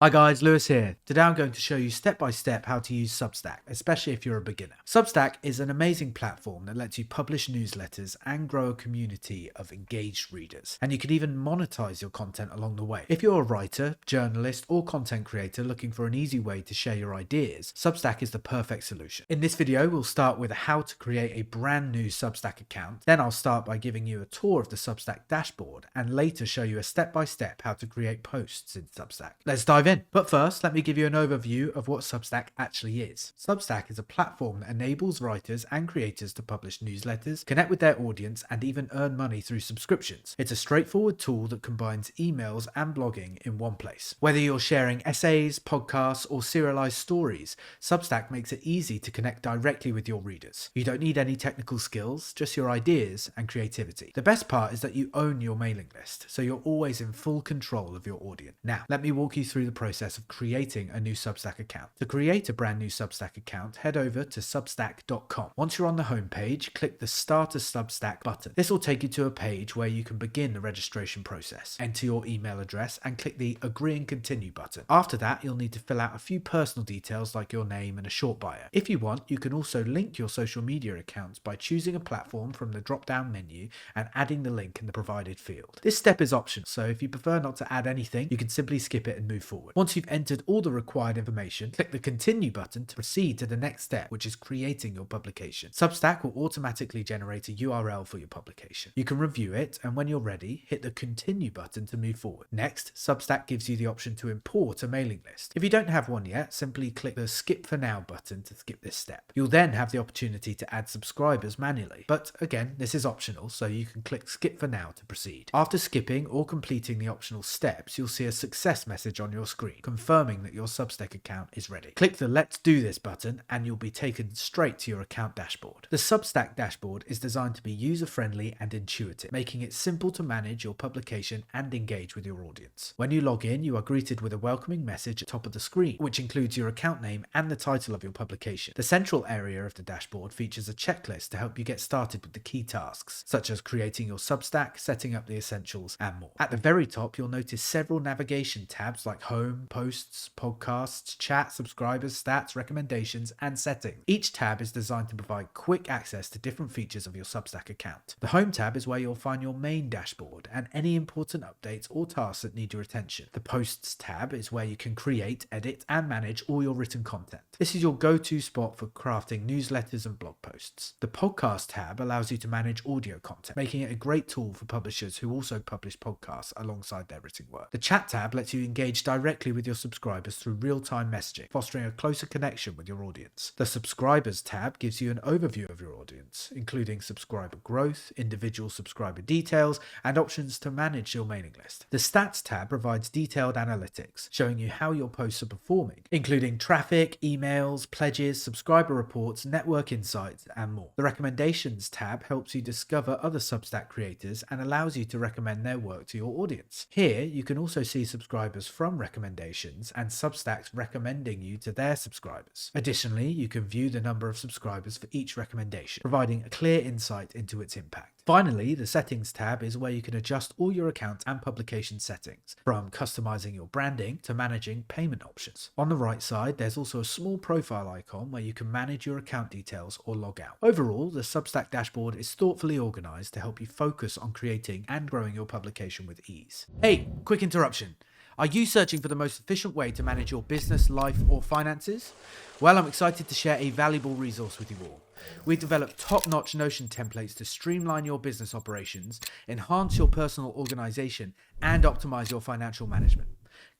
Hi guys, Lewis here. Today I'm going to show you step by step how to use Substack, especially if you're a beginner. Substack is an amazing platform that lets you publish newsletters and grow a community of engaged readers. And you can even monetize your content along the way. If you're a writer, journalist, or content creator looking for an easy way to share your ideas, Substack is the perfect solution. In this video, we'll start with how to create a brand new Substack account. Then I'll start by giving you a tour of the Substack dashboard and later show you a step by step how to create posts in Substack. Let's dive in. But first, let me give you an overview of what Substack actually is. Substack is a platform that enables writers and creators to publish newsletters, connect with their audience, and even earn money through subscriptions. It's a straightforward tool that combines emails and blogging in one place. Whether you're sharing essays, podcasts, or serialized stories, Substack makes it easy to connect directly with your readers. You don't need any technical skills, just your ideas and creativity. The best part is that you own your mailing list, so you're always in full control of your audience. Now, let me walk you through the process of creating a new Substack account. To create a brand new Substack account, head over to substack.com. Once you're on the homepage, click the Start a Substack button. This will take you to a page where you can begin the registration process. Enter your email address and click the Agree and Continue button. After that, you'll need to fill out a few personal details like your name and a short bio. If you want, you can also link your social media accounts by choosing a platform from the drop-down menu and adding the link in the provided field. This step is optional, so if you prefer not to add anything, you can simply skip it and move forward. Once you've entered all the required information, click the Continue button to proceed to the next step, which is creating your publication. Substack will automatically generate a URL for your publication. You can review it, and when you're ready, hit the Continue button to move forward. Next, Substack gives you the option to import a mailing list. If you don't have one yet, simply click the Skip for Now button to skip this step. You'll then have the opportunity to add subscribers manually, but again, this is optional, so you can click Skip for Now to proceed. After skipping or completing the optional steps, you'll see a success message on your screen, confirming that your Substack account is ready. Click the Let's Do This button and you'll be taken straight to your account dashboard. The Substack dashboard is designed to be user-friendly and intuitive, making it simple to manage your publication and engage with your audience. When you log in, you are greeted with a welcoming message at the top of the screen, which includes your account name and the title of your publication. The central area of the dashboard features a checklist to help you get started with the key tasks, such as creating your Substack, setting up the essentials, and more. At the very top, you'll notice several navigation tabs like Home, Posts, Podcasts, Chat, Subscribers, Stats, Recommendations, and Settings. Each tab is designed to provide quick access to different features of your Substack account. The Home tab is where you'll find your main dashboard and any important updates or tasks that need your attention. The Posts tab is where you can create, edit, and manage all your written content. This is your go-to spot for crafting newsletters and blog posts. The Podcast tab allows you to manage audio content, making it a great tool for publishers who also publish podcasts alongside their written work. The Chat tab lets you engage directly with your subscribers through real-time messaging, fostering a closer connection with your audience. The Subscribers tab gives you an overview of your audience, including subscriber growth, individual subscriber details, and options to manage your mailing list. The Stats tab provides detailed analytics, showing you how your posts are performing, including traffic, emails, pledges, subscriber reports, network insights, and more. The Recommendations tab helps you discover other Substack creators and allows you to recommend their work to your audience. Here, you can also see subscribers from recommendations and Substacks recommending you to their subscribers. Additionally, you can view the number of subscribers for each recommendation, providing a clear insight into its impact. Finally, the Settings tab is where you can adjust all your account and publication settings, from customizing your branding to managing payment options. On the right side, there's also a small profile icon where you can manage your account details or log out. Overall, the Substack dashboard is thoughtfully organized to help you focus on creating and growing your publication with ease. Hey, quick interruption. Are you searching for the most efficient way to manage your business, life, or finances? Well, I'm excited to share a valuable resource with you all. We've developed top-notch Notion templates to streamline your business operations, enhance your personal organization, and optimize your financial management.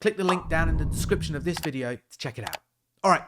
Click the link down in the description of this video to check it out. All right,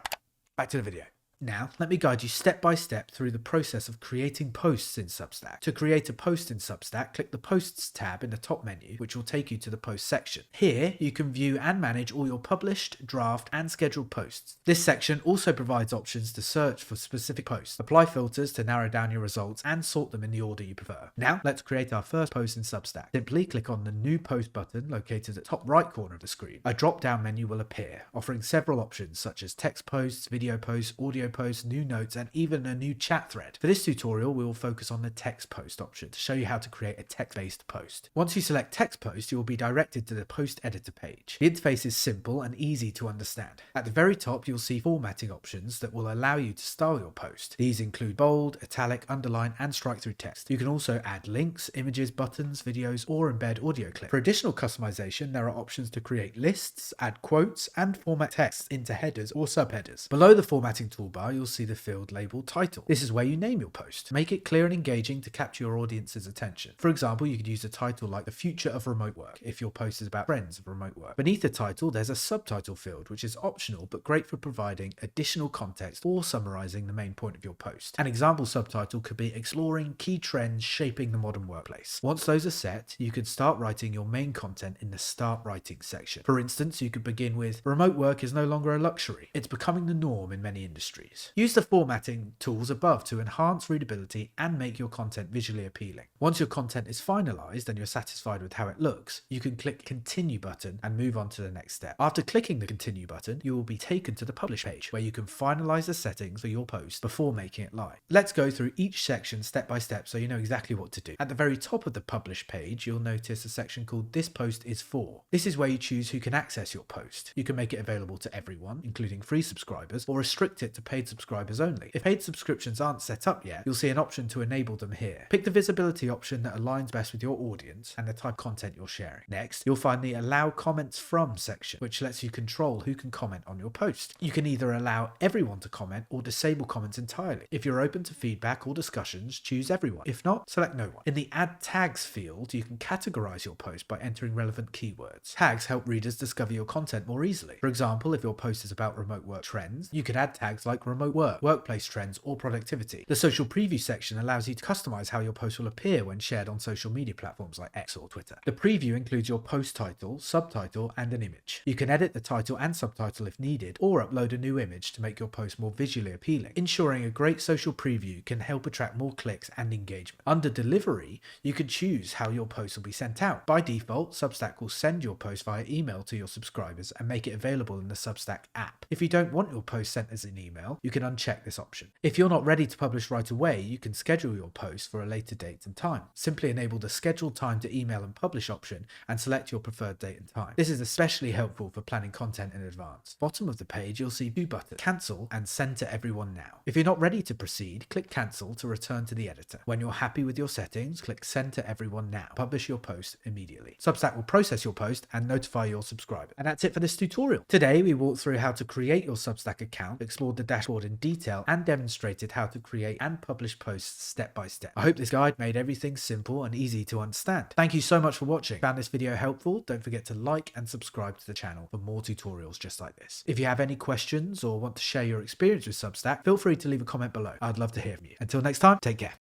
back to the video. Now, let me guide you step by step through the process of creating posts in Substack. To create a post in Substack, click the Posts tab in the top menu, which will take you to the Post section. Here, you can view and manage all your published, draft, and scheduled posts. This section also provides options to search for specific posts, apply filters to narrow down your results, and sort them in the order you prefer. Now, let's create our first post in Substack. Simply click on the New Post button located at the top right corner of the screen. A drop-down menu will appear, offering several options such as text posts, video posts, audio video posts, new notes, and even a new chat thread. For this tutorial, we will focus on the text post option to show you how to create a text-based post. Once you select text post, you will be directed to the post editor page. The interface is simple and easy to understand. At the very top, you'll see formatting options that will allow you to style your post. These include bold, italic, underline, and strike through text. You can also add links, images, buttons, videos, or embed audio clips. For additional customization, there are options to create lists, add quotes, and format text into headers or subheaders. Below the formatting toolbar, you'll see the field labeled title. This is where you name your post. Make it clear and engaging to capture your audience's attention. For example, you could use a title like The Future of Remote Work if your post is about friends of remote work. Beneath the title, there's a subtitle field, which is optional but great for providing additional context or summarizing the main point of your post. An example subtitle could be Exploring Key Trends Shaping the Modern Workplace. Once those are set, you can start writing your main content in the Start Writing section. For instance, you could begin with, remote work is no longer a luxury. It's becoming the norm in many industries. Use the formatting tools above to enhance readability and make your content visually appealing. Once your content is finalized and you're satisfied with how it looks, you can click Continue button and move on to the next step. After clicking the Continue button, you will be taken to the Publish page, where you can finalize the settings for your post before making it live. Let's go through each section step by step so you know exactly what to do. At the very top of the Publish page, you'll notice a section called This Post is For. This is where you choose who can access your post. You can make it available to everyone, including free subscribers, or restrict it to paid subscribers only. If paid subscriptions aren't set up yet, you'll see an option to enable them here. Pick the visibility option that aligns best with your audience and the type of content you're sharing. Next, you'll find the Allow Comments From section, which lets you control who can comment on your post. You can either allow everyone to comment or disable comments entirely. If you're open to feedback or discussions, choose everyone. If not, select no one. In the Add Tags field, you can categorize your post by entering relevant keywords. Tags help readers discover your content more easily. For example, if your post is about remote work trends, you could add tags like remote work, workplace trends, or productivity. The social preview section allows you to customize how your post will appear when shared on social media platforms like X or Twitter. The preview includes your post title, subtitle, and an image. You can edit the title and subtitle if needed, or upload a new image to make your post more visually appealing. Ensuring a great social preview can help attract more clicks and engagement. Under delivery, you can choose how your post will be sent out. By default, Substack will send your post via email to your subscribers and make it available in the Substack app. If you don't want your post sent as an email, you can uncheck this option. If you're not ready to publish right away, you can schedule your post for a later date and time. Simply enable the Schedule Time to Email and Publish option and select your preferred date and time. This is especially helpful for planning content in advance. Bottom of the page, you'll see two buttons, Cancel and Send to Everyone Now. If you're not ready to proceed, click Cancel to return to the editor. When you're happy with your settings, click Send to Everyone Now. Publish your post immediately. Substack will process your post and notify your subscribers. And that's it for this tutorial. Today, we walked through how to create your Substack account, explored the dashboard in detail, and demonstrated how to create and publish posts step by step. I hope this guide made everything simple and easy to understand. Thank you so much for watching. Found this video helpful? Don't forget to like and subscribe to the channel for more tutorials just like this. If you have any questions or want to share your experience with Substack, feel free to leave a comment below. I'd love to hear from you. Until next time, take care.